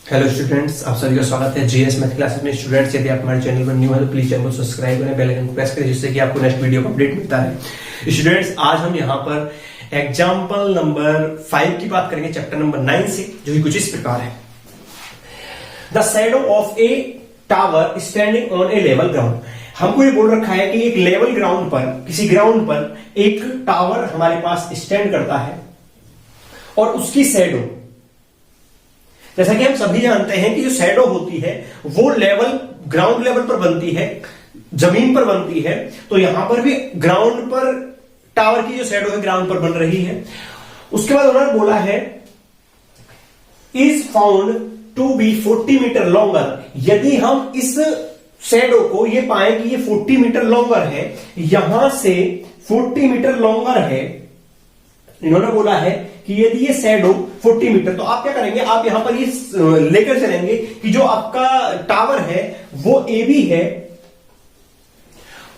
Hello students, आप सभी का स्वागत है जीएस मैथ क्लासेस में। स्टूडेंट्स, यदि आप हमारे चैनल पर न्यू है तो प्लीज चैनल को सब्सक्राइब करें, बेल आइकन प्रेस करें, जिससे कि आपको नेक्स्ट वीडियो का अपडेट मिलता है। स्टूडेंट्स, आज हम यहाँ पर एग्जाम्पल नंबर 5 की बात करेंगे, चैप्टर नंबर 9 से, जो कि कुछ इस प्रकार है। The shadow of A tower standing on A level ground. हमको ये बोल रखा है कि एक लेवल ग्राउंड पर, किसी ग्राउंड पर एक टावर हमारे पास स्टैंड करता है और उसकी शैडो, जैसा कि हम सभी जानते हैं कि जो शैडो होती है वो लेवल, ग्राउंड लेवल पर बनती है, जमीन पर बनती है। तो यहां पर भी ग्राउंड पर टावर की जो शैडो है ग्राउंड पर बन रही है। उसके बाद उन्होंने बोला है is found to be 40 metre longer. यदि हम इस शैडो को ये पाए कि ये 40 मीटर लॉन्गर है, यहां से 40 मीटर लॉन्गर है, इन्होंने बोला है कि यदि ये शैडो 40 मीटर, तो आप क्या करेंगे, आप यहां पर ये लेकर चलेंगे कि जो आपका टावर है वो ए बी है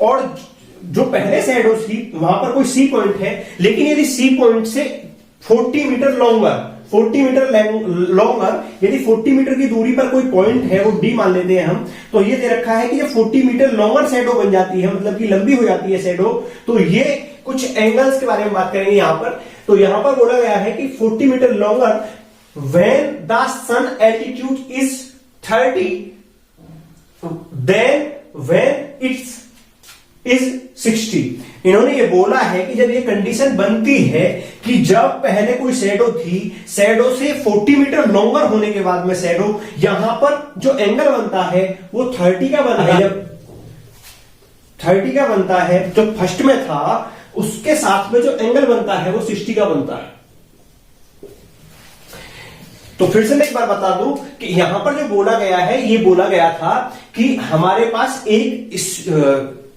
और जो पहले शैडो थी वहां पर कोई सी पॉइंट है, लेकिन यदि सी पॉइंट से 40 मीटर लॉन्गर, 40 मीटर लॉन्गर, यदि 40 मीटर की दूरी पर कोई पॉइंट है, वो डी मान लेते हैं हम, तो ये दे रखा है कि जब 40 मीटर लॉन्गर शैडो बन जाती है, मतलब कि लंबी हो जाती है शैडो, तो ये कुछ एंगल्स के बारे में बात करेंगे यहां पर। तो यहां पर बोला गया है कि 40 metre longer when the sun altitude is 30 then when it's is 60। इन्होंने ये बोला है कि जब ये कंडीशन बनती है कि जब पहले कोई शैडो थी, शैडो से 40 मीटर लॉन्गर होने के बाद में शैडो, यहां पर जो एंगल बनता है वो 30 का बनता है। जब 30 का बनता है, जो फर्स्ट में था उसके साथ में जो एंगल बनता है वो 60 का बनता है। तो फिर से मैं एक बार बता दूं कि यहां पर जो बोला गया है, ये बोला गया था कि हमारे पास एक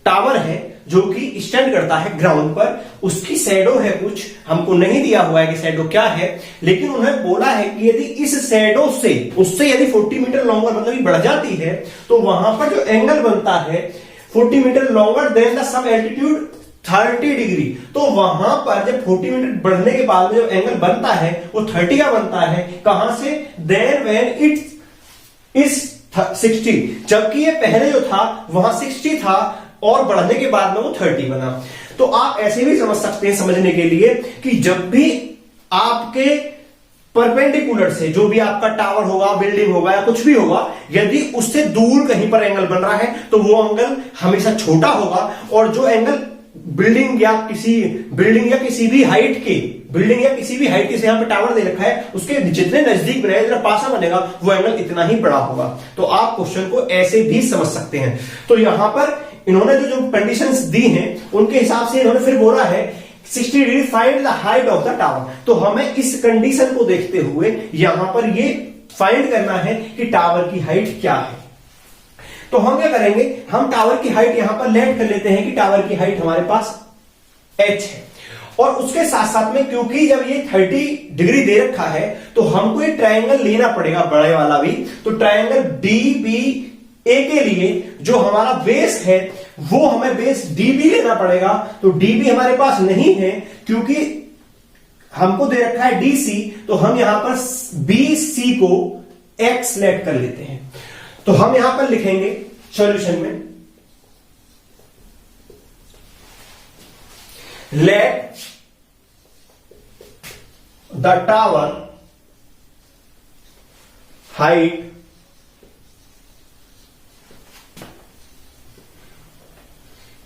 टावर है जो कि स्टैंड करता है ग्राउंड पर, उसकी शैडो है कुछ, हमको नहीं दिया हुआ है कि शैडो क्या है, लेकिन उन्हें बोला है कि यदि इस शैडो से उससे यदि 40 मीटर लॉन्गर मतलब बढ़ जाती है, तो वहां पर जो एंगल बनता है 40 metre longer then the sun altitude 30 degree, तो वहां पर जब 40 मीटर बढ़ने के बाद में जो एंगल बनता है वो 30 का बनता है। कहां से? देन व्हेन इट इज 60, जबकि ये पहले जो था वहां 60 था और बढ़ने के बाद में वो 30 बना। तो आप ऐसे भी समझ सकते हैं समझने के लिए कि जब भी आपके परपेंडिकुलर से जो भी आपका टावर होगा, बिल्डिंग होगा या कुछ भी होगा, यदि उससे दूर कहीं पर एंगल बन रहा है तो वो एंगल हमेशा छोटा होगा, और जो एंगल बिल्डिंग या किसी भी हाइट के से यहां पे टावर दे रखा है, उसके जितने नजदीक बनेगा, जितना पासा बनेगा, वो एंगल इतना ही बड़ा होगा। तो आप क्वेश्चन को ऐसे भी समझ सकते हैं। तो यहां पर इन्होंने जो कंडीशंस दी हैं उनके हिसाब से इन्होंने फिर बोला है 60 degree find the height of the tower. तो हमें इस कंडीशन को देखते हुए यहां पर ये फाइंड करना है कि टावर की हाइट क्या है। तो हम क्या करेंगे, हम टावर की हाइट यहां पर लेट कर लेते हैं कि टावर की हाइट हमारे पास h है, और उसके साथ साथ में क्योंकि जब ये 30 डिग्री दे रखा है तो हमको ये ट्रायंगल लेना पड़ेगा, बड़े वाला भी। तो ट्रायंगल DBA के लिए जो हमारा बेस है वो हमें बेस DB लेना पड़ेगा। तो DB हमारे पास नहीं है क्योंकि हमको दे रखा है DC, तो हम यहां पर BC को x लेट कर लेते हैं। तो हम यहां पर लिखेंगे सॉल्यूशन में, let the tower height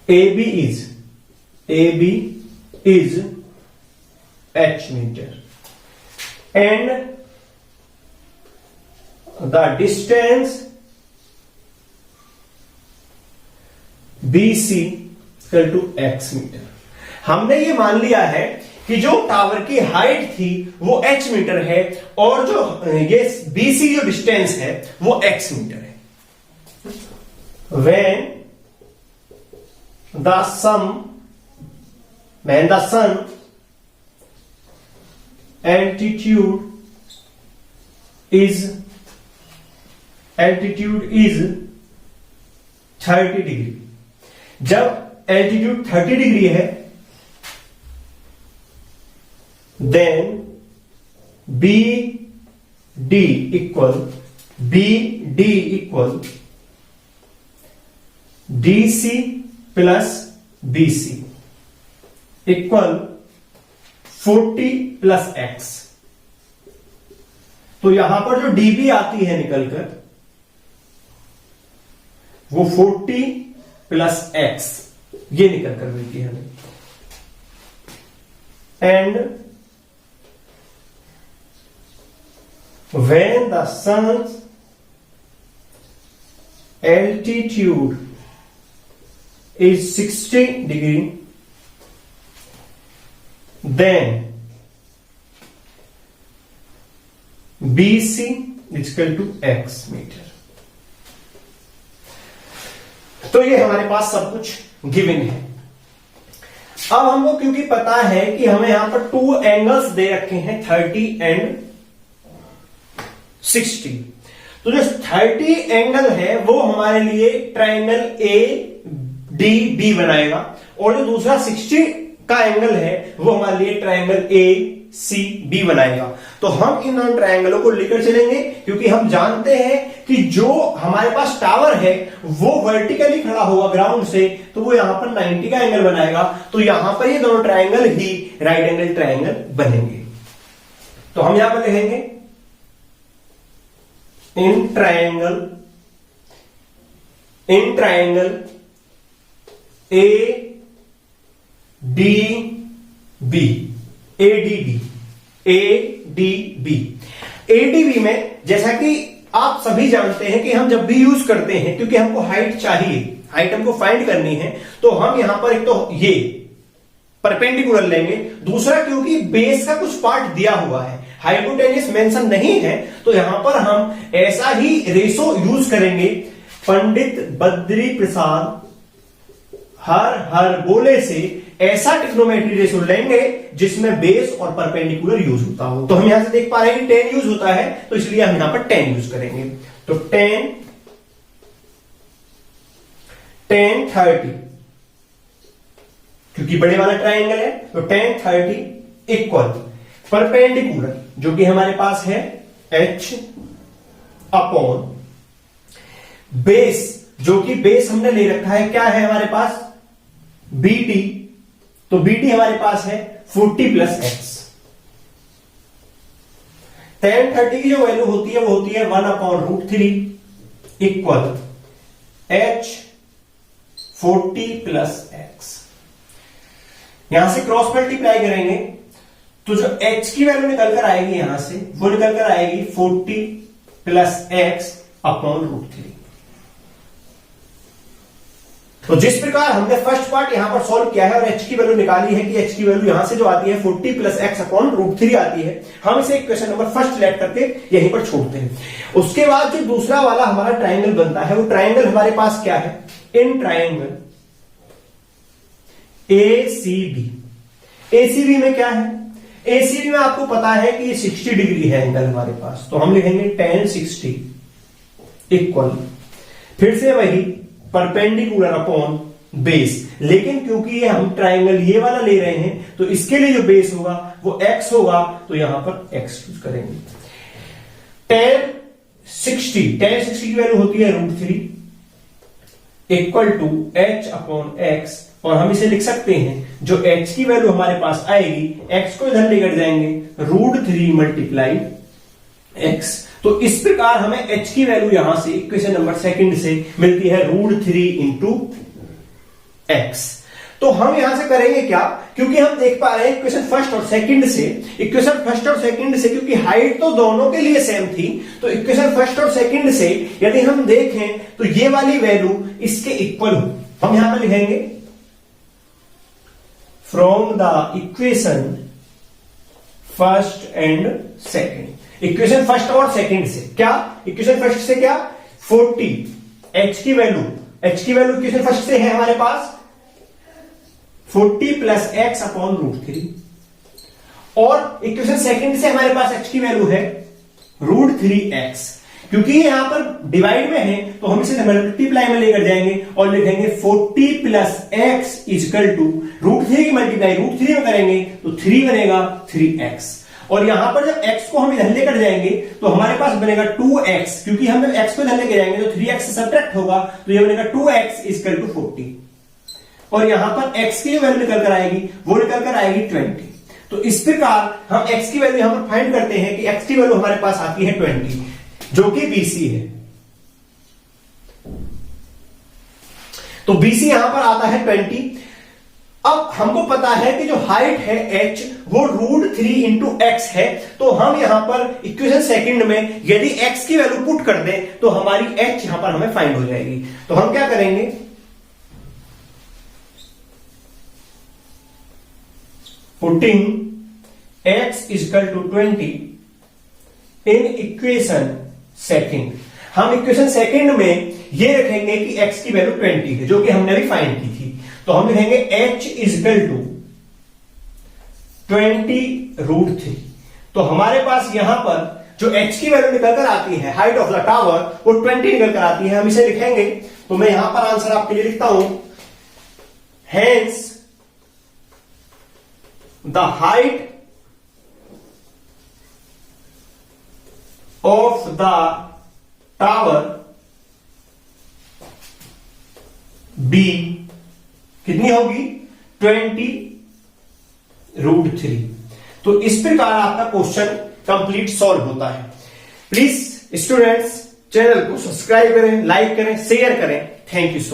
AB is h meter and the distance BC equal to x metre. हमने ये मान लिया है कि जो टावर की हाइट थी वो h मीटर है और जो ये BC जो डिस्टेंस है वो x मीटर है। when the sun altitude is 30 degree, जब एल्टीट्यूड 30 डिग्री है then B D equal B D equal D C plus B C equal 40 plus x. तो यहां पर जो डीबी आती है निकलकर वो 40 प्लस एक्स ये निकलकर मिलती है हमें। And when the sun's altitude is 60 degree, then BC is equal to x metre. तो ये हमारे पास सब कुछ गिवन है। अब हमको क्योंकि पता है कि हमें यहां पर टू एंगल्स दे रखे हैं 30 एंड 60, तो जो 30 एंगल है वो हमारे लिए ट्रायंगल ए डी बी बनाएगा, और जो दूसरा 60 का एंगल है वो हमारे लिए ट्रायंगल ए सी बी बनाएगा। तो हम इन दोनों ट्रायंगलों को लेकर चलेंगे, क्योंकि हम जानते हैं कि जो हमारे पास टावर है वो वर्टिकली खड़ा होगा ग्राउंड से, तो वो यहां पर 90 का एंगल बनाएगा। तो यहां पर ये दोनों ट्रायंगल ही राइट एंगल ट्रायंगल बनेंगे। तो हम यहां पर लिखेंगे in triangle ADB में जैसा कि आप सभी जानते हैं कि हम जब भी यूज करते हैं, क्योंकि हमको हाइट चाहिए, हाइट हमको फाइंड करनी है, तो हम यहां पर एक तो ये परपेंडिकुलर लेंगे, दूसरा क्योंकि बेस का कुछ पार्ट दिया हुआ है, हाइपोटेन्यूस मेंशन नहीं है, तो यहां पर हम ऐसा ही रेशो यूज करेंगे। पंडित बद्री प्रसाद हर बोले से ऐसा ट्रिग्नोमेट्री रेशो लेंगे जिसमें बेस और परपेंडिकुलर यूज होता हो। तो हम यहां से देख पा रहे हैं कि 10 यूज होता है, तो इसलिए हम यहां पर 10 यूज करेंगे। तो 10 30, क्योंकि बड़े वाला ट्रायंगल है, तो 10 30 इक्वल परपेंडिकुलर जो कि हमारे पास है h अपॉन बेस, जो कि बेस हमने ले रखा है, क्या है हमारे पास BD, तो BD हमारे पास है 40 प्लस एक्स। 1030 की जो वैल्यू होती है वो होती है 1/√3 इक्वल h 40 प्लस एक्स। यहां से क्रॉस मल्टीप्लाई करेंगे तो जो h की वैल्यू निकल कर आएगी यहां से, वो निकल कर आएगी 40 प्लस एक्स अपॉन √3। तो जिस प्रकार हमने फर्स्ट पार्ट यहां पर सॉल्व किया है और h की वैल्यू निकाली है कि h की वैल्यू यहां से जो आती है 40 प्लस एक्स अपॉन √3 आती है, हम इसे इक्वेशन नंबर फर्स्ट लेट करके यहीं पर छोड़ते हैं। उसके बाद जो दूसरा वाला हमारा ट्राइंगल बनता है, वो ट्राइंगल हमारे पास क्या है, इन ट्राइंगल ACB में क्या है, ACB में आपको पता है कि ये 60 डिग्री है एंगल हमारे पास, तो हम लिखेंगे 10 60 इक्वल फिर से वही परपेंडिकुलर अपॉन बेस, लेकिन क्योंकि ये हम ट्राइंगल ये वाला ले रहे हैं तो इसके लिए जो बेस होगा वो x होगा, तो यहां पर x यूज करेंगे। 10 60 की वैल्यू होती है √3 equal to h upon x, और हम इसे लिख सकते हैं जो h की वैल्यू हमारे पास आएगी, x को इधर लेकर जाएंगे √3 मल्टीप्लाई x। तो इस प्रकार हमें h की वैल्यू यहां से इक्वेशन नंबर सेकंड से मिलती है √3 इंटू x। तो हम यहां से करेंगे क्या, क्योंकि हम देख पा रहे हैं इक्वेशन फर्स्ट और सेकंड से, क्योंकि हाइट तो दोनों के लिए सेम थी, तो इक्वेशन फर्स्ट और सेकंड से यदि हम देखें तो ये वाली वैल्यू इसके इक्वल हो। हम यहां पर लिखेंगे from the equation first and second. Equation first और सेकंड से क्या, इक्वेशन फर्स्ट से क्या 40, h की वैल्यू इक्वेशन फर्स्ट से है हमारे पास 40 प्लस एक्स अपॉन √3, और इक्वेशन सेकंड से हमारे पास h की वैल्यू है √3x। क्योंकि यहां पर डिवाइड में है तो हम इसे मल्टीप्लाई में लेकर जाएंगे और लिखेंगे 40 प्लस एक्स इजकल टू √3 की मल्टीप्लाई √3 में करेंगे तो 3 बनेगा 3x। और यहां पर जब x को हम इधर लेकर जाएंगे तो हमारे पास बनेगा 2x, क्योंकि हम जब x को इधर लेकर जाएंगे तो 3x से सब्ट्रैक्ट होगा, तो ये बनेगा 2x इक्वल टू 40। और यहां पर x की जो वैल्यू निकल कर आएगी वो निकल कर आएगी 20। तो इस प्रकार हम x की वैल्यू यहां पर फाइंड करते हैं कि x की वैल्यू हमारे पास आती है 20, जो कि BC है। तो BC यहां पर आता है 20। अब हमको पता है कि जो हाइट है h वो √3 इंटू एक्स है, तो हम यहां पर इक्वेशन सेकंड में यदि x की वैल्यू पुट कर दें तो हमारी h यहां पर हमें फाइंड हो जाएगी। तो हम क्या करेंगे, putting x equal to 20 in equation second. हम इक्वेशन सेकंड में ये रखेंगे कि x की वैल्यू 20 है, जो कि हमने अभी फाइंड की थी। तो हम लिखेंगे h इक्वल टू 20√3। तो हमारे पास यहां पर जो h की वैल्यू निकल कर आती है, हाइट ऑफ द टावर, वो 20 निकल कर आती है। हम इसे लिखेंगे, तो मैं यहां पर आंसर आपके लिए लिखता हूं, hence the height of the tower B कितनी होगी, 20√3। तो इस प्रकार आपका क्वेश्चन कंप्लीट सॉल्व होता है। प्लीज स्टूडेंट्स चैनल को सब्सक्राइब करें, लाइक करें, शेयर करें। Thank you so much.